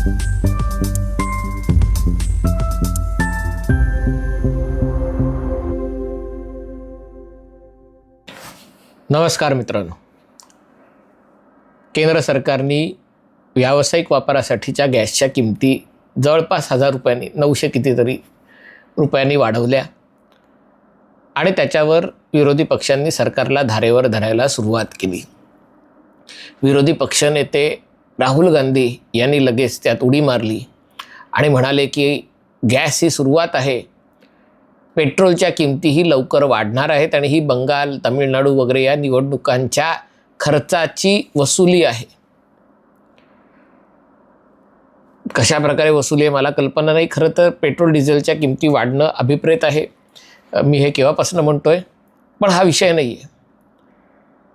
नमस्कार मित्रांनो, केंद्र सरकारने व्यावसायिक वापरासाठीच्या गॅसच्या किमती जवळपास 1000 रुपयांनी 900 कितीतरी रुपयांनी वाढवल्या आणि त्याच्यावर विरोधी पक्षांनी सरकारला धारेवर धरायला सुरुवात केली. विरोधी पक्षनेते राहुल गांधी यांनी लगेच त्यात उडी मारली आणि म्हणाले की गॅस ही सुरुवात आहे, पेट्रोलच्या किमतीही लवकर वाढणार आहेत आणि ही बंगाल, तमिळनाडू वगैरे या निवडणुकांच्या खर्चाची वसुली आहे. कशा प्रकारे वसुली आहे मला कल्पना नाही. खरं तर पेट्रोल डिझेलच्या किमती वाढणं अभिप्रेत आहे, मी हे केव्हापासून म्हणतोय, पण हा विषय नाही आहे.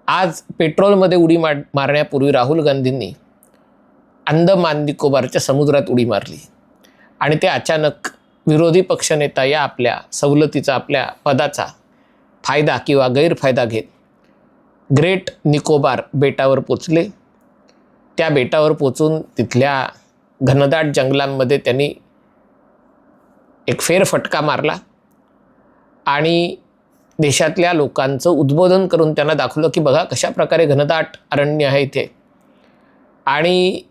आज पेट्रोलमध्ये उडी मारण्यापूर्वी राहुल गांधींनी अंदमान निकोबारच्या समुद्रात उडी मारली आणि ते अचानक विरोधी पक्षनेता या आपल्या सवलतीचा, आपल्या पदाचा फायदा किंवा गैरफायदा घेत ग्रेट निकोबार बेटावर पोचले. त्या बेटावर पोचून तिथल्या घनदाट जंगलांमध्ये त्यांनी एक फेरफटका मारला आणि देशातल्या लोकांचं उद्बोधन करून त्यांना दाखवलं की बघा कशा प्रकारे घनदाट अरण्य आहे इथे आणि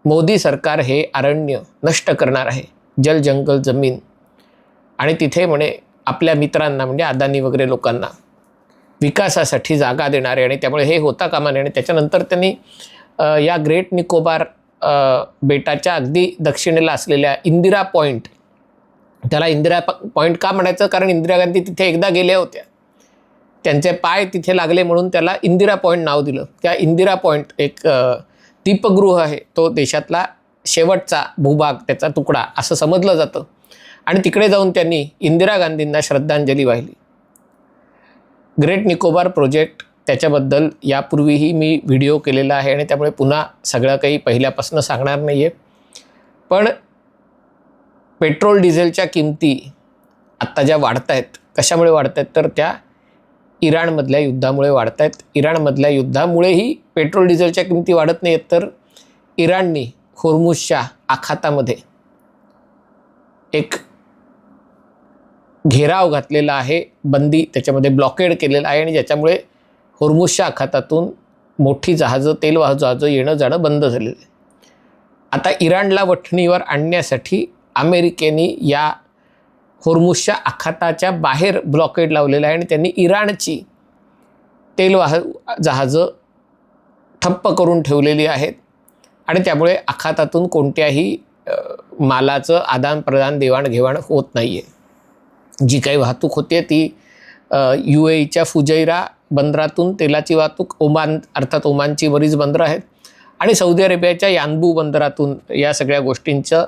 मोदी सरकार हे अरण्य नष्ट करणार आहे, जल, जंगल, जमीन, आणि तिथे म्हणे आपल्या मित्रांना म्हणजे अदानी वगैरे लोकांना विकासासाठी जागा देणारे आणि त्यामुळे हे होता कामा नये. आणि त्याच्यानंतर त्यांनी या ग्रेट निकोबार बेटाच्या अगदी दक्षिणेला असलेल्या इंदिरा पॉईंट, त्याला इंदिरा पॉईंट का म्हणायचं, कारण इंदिरा गांधी तिथे एकदा गेल्या होत्या, त्यांचे पाय तिथे लागले म्हणून त्याला इंदिरा पॉईंट नाव दिलं. त्या इंदिरा पॉईंट एक दीपगृह आहे, तो देशातला शेवटचा भूभाग, त्याचा तुकडा असं समजलं जातं. आणि तिकडे जाऊन त्यांनी इंदिरा गांधींना श्रद्धांजली वाहिली. ग्रेट निकोबार प्रोजेक्ट त्याच्याबद्दल यापूर्वीही मी व्हिडिओ केलेला आहे आणि त्यामुळे पुन्हा सगळं काही पहिल्यापासून सांगणार नाही आहे. पण पेट्रोल डिझेलच्या किमती आत्ता ज्या वाढत आहेत, कशामुळे वाढत आहेत तर त्या इराणमधल्या युद्धामुळे वाढत आहेत. इराणमधल्या युद्धामुळेही पेट्रोल डिझेलच्या किमती वाढत नाही आहेत, तर इराणनी होर्मुझच्या आखातामध्ये एक घेराव घातलेला आहे, बंदी त्याच्यामध्ये ब्लॉकेड केलेलं आहे आणि ज्याच्यामुळे होर्मुझच्या आखातातून मोठी जहाजं, तेलवाहू जहाजं येणं जाणं बंद झालेलं आहे. आता इराणला वठणीवर आणण्यासाठी अमेरिकेने या होर्मुझच्या आखाताच्या बाहेर ब्लॉकेड लावलेलं आहे आणि त्यांनी इराणची तेलवाहू जहाजं ठप्प करून ठेवलेली आहेत आणि त्यामुळे आखातातून कोणत्याही मालाचं आदानप्रदान, देवाणघेवाण होत नाही आहे. जी काही वाहतूक होते ती UAEच्या फुजैरा बंदरातून तेलाची वाहतूक, ओमान अर्थात ओमानची बरीच बंदरं आहेत आणि सौदी अरेबियाच्या यानबू बंदरातून या सगळ्या गोष्टींचं,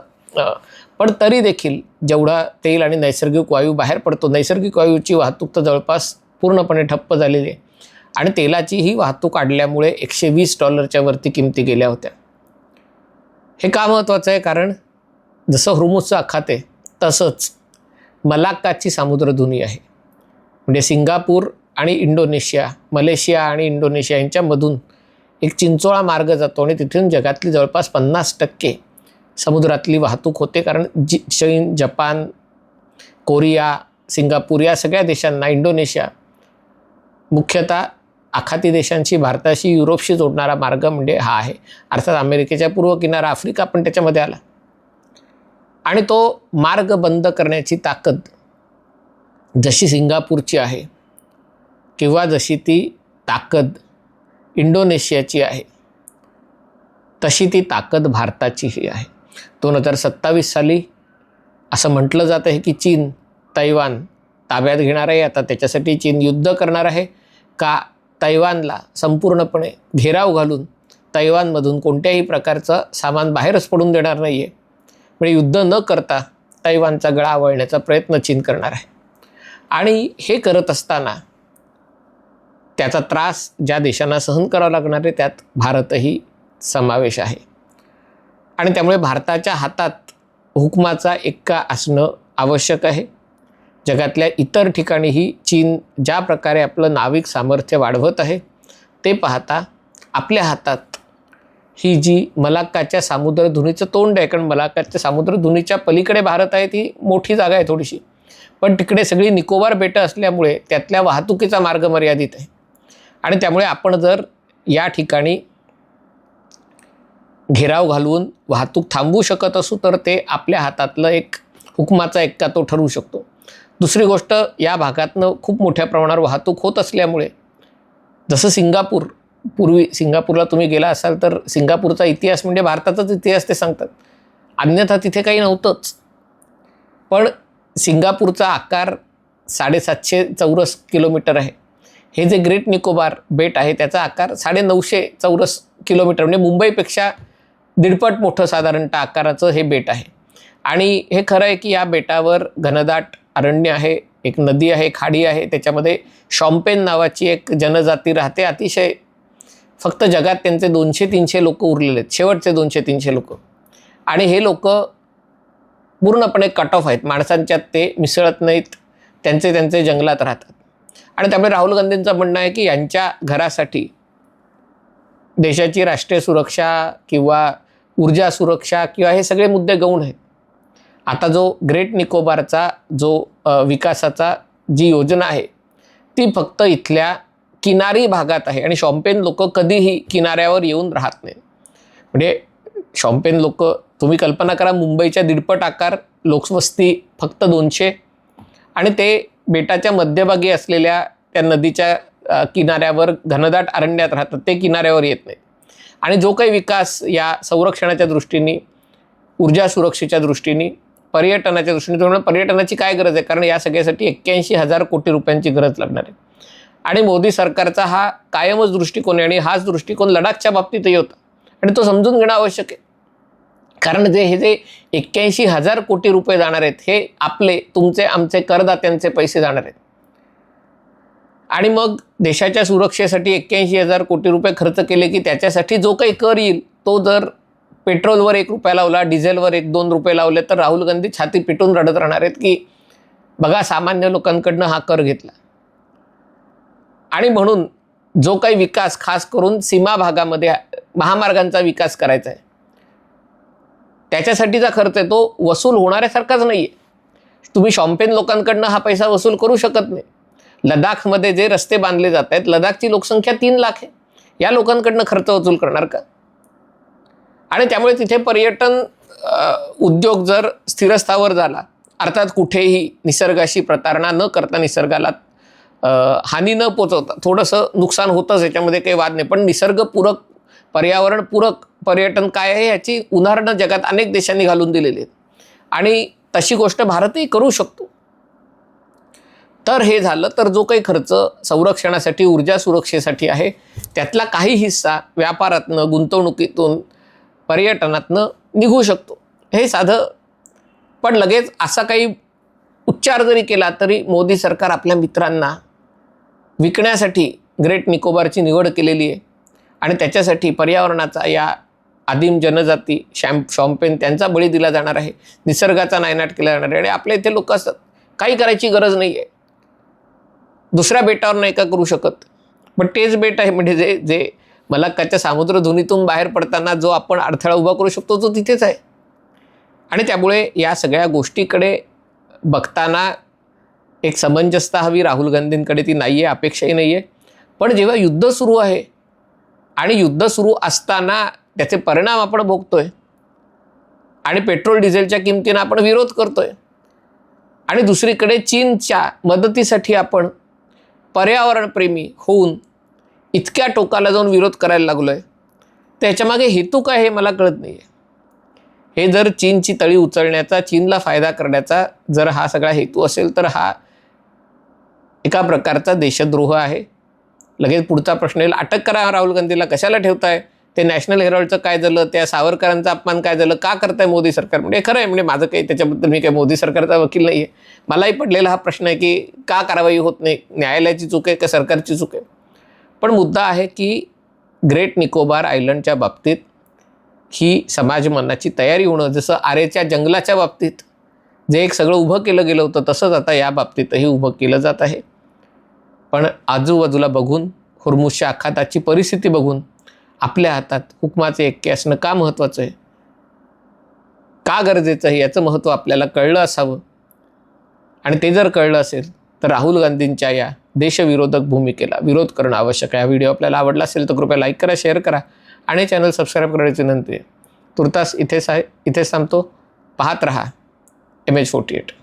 पण तरी देखील जेवढा तेल आणि नैसर्गिक वायू बाहेर पडतो, नैसर्गिक वायूची वाहतूक तर जवळपास पूर्णपणे ठप्प झालेली आहे आणि तेलाची ही वाहतूक अडल्यामुळे $120 वरती किमती गेल्या होत्या. हे का महत्त्वाचं आहे, कारण जसं होर्मुझचं आखात आहे तसंच मलाक्काची सामुद्रधुनी आहे, म्हणजे सिंगापूर आणि इंडोनेशिया, मलेशिया आणि इंडोनेशिया यांच्यामधून एक चिंचोळा मार्ग जातो आणि तिथून जगातली जवळपास 50% समुद्रातली वाहतूक होते. कारण चीन, जपान, कोरिया, सिंगापूर या सगळ्या देशांना, इंडोनेशिया मुख्यतः आखाती देशांशी, भारताशी, युरोपशी जोडणारा मार्ग म्हणजे हा आहे. अर्थात अमेरिकेच्या पूर्व किनारा, आफ्रिका पण त्याच्यामध्ये आला आणि तो मार्ग बंद करण्याची ताकद जशी सिंगापूरची आहे किंवा जशी ती ताकद इंडोनेशियाची आहे, तशी ती ताकद भारताचीही आहे. 2027 साली असं म्हटलं जात आहे की चीन तैवान ताब्यात घेणार आहे. आता त्याच्यासाठी चीन युद्ध करणार आहे का तैवानला संपूर्णपणे घेराव घालून तैवानमधून कोणत्याही प्रकारचं सामान बाहेरच पडून देणार नाही आहे, म्हणजे युद्ध न करता तैवानचा गळा आवळण्याचा प्रयत्न चीन करणार आहे. आणि हे करत असताना त्याचा त्रास ज्या देशांना सहन करावा लागणार आहे त्यात भारतही समावेश आहे आणि त्यामुळे भारताच्या हातात हुकमाचा एक्का असणं आवश्यक आहे. जगातल्या इतर ठिकाणीही चीन ज्या प्रकारे आपलं नाविक सामर्थ्य वाढवत आहे ते पाहता आपल्या हातात ही जी मलाक्काच्या सामुद्रधुनीचं तोंड आहे, कारण मलाक्काच्या सामुद्रधुनीच्या पलीकडे भारत आहे, ती मोठी जागा आहे थोडीशी, पण तिकडे सगळी निकोबार बेटं असल्यामुळे त्यातल्या वाहतुकीचा मार्ग मर्यादित आहे. आणि त्यामुळे आपण जर या ठिकाणी घेराव घालून वाहतूक थांबवू शकत असू तर ते आपल्या हातातलं एक हुकमाचा एक्का तो ठरवू शकतो. दुसरी गोष्ट, या भागातनं खूप मोठ्या प्रमाणावर वाहतूक होत असल्यामुळे, जसं सिंगापूर, पूर्वी सिंगापूरला तुम्ही गेला असाल तर सिंगापूरचा इतिहास म्हणजे भारताचाच इतिहास ते सांगतात, अन्यथा तिथे काही नव्हतंच. पण सिंगापूरचा आकार 750 चौरस किलोमीटर आहे. हे जे ग्रेट निकोबार बेट आहे त्याचा आकार 950 चौरस किलोमीटर, म्हणजे मुंबईपेक्षा 1.5 मोठं साधारणतः आकाराचं हे बेट आहे. आणि हे खरं आहे की या बेटावर घनदाट अरण्य आहे, एक नदी आहे, खाडी आहे, त्याच्यामध्ये शॉम्पेन नावाची एक जनजाती राहते. अतिशय फक्त जगात त्यांचे 200-300 लोक उरलेले आहेत, शेवटचे 200-300 लोक. आणि हे लोक पूर्णपणे कट ऑफ आहेत, माणसांच्यात ते मिसळत नाहीत, त्यांचे जंगलात राहतात. आणि त्यामुळे राहुल गांधींचं म्हणणं आहे की यांच्या घरासाठी देशाची राष्ट्रीय सुरक्षा किंवा ऊर्जा सुरक्षा किंवा हे सगळे मुद्दे गौण आहेत. आता जो ग्रेट निकोबारचा जो विकासाचा जी योजना आहे ती फक्त इथल्या किनारी भागात आहे. आणि शॉम्पेन लोक कधीही किनाऱ्यावर येऊन राहत नाहीत. म्हणजे शॉम्पेन लोक, तुम्ही कल्पना करा, मुंबईच्या 1.5 आकार, लोकवस्ती फक्त 200, आणि ते बेटाच्या मध्यभागी असलेल्या त्या नदीच्या किनाऱ्यावर घनदाट अरण्यात राहतात, ते किनाऱ्यावर येत नाहीत. आणि जो काही विकास या संरक्षणाच्या दृष्टीने, ऊर्जा सुरक्षेच्या दृष्टीने, पर्यटनाच्या दृष्टीने, त्यामुळे पर्यटनाची काय गरज आहे, कारण या सगळ्यासाठी 81,000 कोटी रुपयांची गरज लागणार आहे. आणि मोदी सरकारचा हा कायमच दृष्टिकोन आहे, आणि हाच दृष्टिकोन लडाखच्या बाबतीतही होता, आणि तो समजून घेणं आवश्यक आहे. कारण हे जे 81,000 कोटी रुपये जाणार आहेत, हे आपले, तुमचे, आमचे करदात्यांचे पैसे जाणार आहेत. आणि मग देशाच्या सुरक्षेसाठी 81,000 कोटी रुपये खर्च केले की त्याच्यासाठी जो काही कर येईल तो जर पेट्रोलवर 1 रुपया लावला, डिझेलवर 1-2 रुपये लावले, तर राहुल गांधी छाती पिटून रडत राहणार आहेत की बघा, सामान्य लोकांकडनं हा कर घेतला. आणि म्हणून जो काही विकास, खास करून सीमा भागामध्ये महामार्गांचा विकास करायचा आहे, त्याच्यासाठीचा खर्च आहे, तो वसूल होणाऱ्यासारखाच नाही आहे. तुम्ही शॉम्पेन लोकांकडनं हा पैसा वसूल करू शकत नाही. लडाखमध्ये जे रस्ते बांधले जात आहेत, लडाखची लोकसंख्या 3 लाख आहे, या लोकांकडनं खर्च वसूल करणार का? आणि त्यामुळे तिथे पर्यटन उद्योग जर स्थिरस्थावर झाला, अर्थात कुठेही निसर्गाशी प्रतारणा न करता, निसर्गाला हानी न पोचवता, थोडंसं नुकसान होतंच, याच्यामध्ये काही वाद नाही, पण निसर्गपूरक, पर्यावरणपूरक पर्यटन काय आहे याची उदाहरणं जगात अनेक देशांनी घालून दिलेली आहेत. आणि तशी गोष्ट भारतही करू शकतो. तर हे झालं तर जो काही खर्च संरक्षणासाठी, ऊर्जा सुरक्षेसाठी आहे, त्यातला काही हिस्सा व्यापारातनं, गुंतवणुकीतून, पर्यटनातनं निघू शकतो. हे साधं, पण लगेच असा काही उच्चार जरी केला तरी मोदी सरकार आपल्या मित्रांना विकण्यासाठी ग्रेट निकोबारची निवड केलेली आहे. आणि त्याच्यासाठी पर्यावरणाचा, या आदिम जनजाती, शॉम्पेन, त्यांचा बळी दिला जाणार आहे, निसर्गाचा नायनाट केला जाणार आहे. आणि आपल्या इथे लोक असतात, काही करायची गरज नाही आहे, दुसऱ्या बेटावर नाही का करू शकत, पण तेच बेट आहे, म्हणजे जे मलाक्काच्या सामुद्रधुनीतून बाहेर पडताना जो आपण अडथळा उभा करू शकतो तो तिथेच आहे. आणि त्यामुळे या सगळ्या गोष्टीकडे बघताना एक समंजसता हवी राहुल गांधींकडे, ती नाही आहे, अपेक्षाही नाही आहे. पण जेव्हा युद्ध सुरू आहे आणि युद्ध सुरू असताना त्याचे परिणाम आपण भोगतोय, आणि पेट्रोल डिझेलच्या किमतींना आपण विरोध करतोय, आणि दुसरीकडे चीनच्या मदतीसाठी आपण पर्यावरणप्रेमी होऊन इतक्या टोकाला जाऊन विरोध करायला लागलो आहे, त्याच्यामागे हेतू काय हे मला कळत नाही आहे. हे जर चीनची तळी उचलण्याचा, चीनला फायदा करण्याचा जर हा सगळा हेतू असेल तर हा एका प्रकारचा देशद्रोह आहे. लगेच पुढचा प्रश्न येईल, अटक करा राहुल गांधीला, कशाला ठेवताय, ते नॅशनल हेराल्डचं काय झालं, त्या सावरकरांचा अपमान काय झालं, का करताय मोदी सरकार? म्हणजे खरं आहे, म्हणजे माझं काही त्याच्याबद्दल, मी काही मोदी सरकारचा वकील नाही आहे, मलाही पडलेला हा प्रश्न आहे की का कारवाई होत नाही, न्यायालयाची चूक आहे का सरकारची चूक आहे? पण मुद्दा आहे की ग्रेट निकोबार आयलंडच्या बाबतीत ही समाजमनाची तयारी होणं, जसं आरेच्या जंगलाच्या बाबतीत जे एक सगळं उभं केलं गेलं होतं, तसंच आता या बाबतीतही उभं केलं जात आहे. पण आजूबाजूला बघून, हुर्मुझच्या आखाताची परिस्थिती बघून आपल्या हातात हुकमाचे एक्के असणं का महत्त्वाचं आहे, का गरजेचं आहे, याचं महत्त्व आपल्याला कळलं असावं. आणि ते जर कळलं असेल तर राहुल गांधींच्या या देशविरोधक भूमिकेला विरोध करणं आवश्यक आहे. हा व्हिडिओ आपल्याला आवडला असेल तर कृपया लाईक करा, शेअर करा आणि चॅनल सबस्क्राईब करायची विनंती आहे. तुर्तास इथेच थांबतो. पाहत रहा MH48.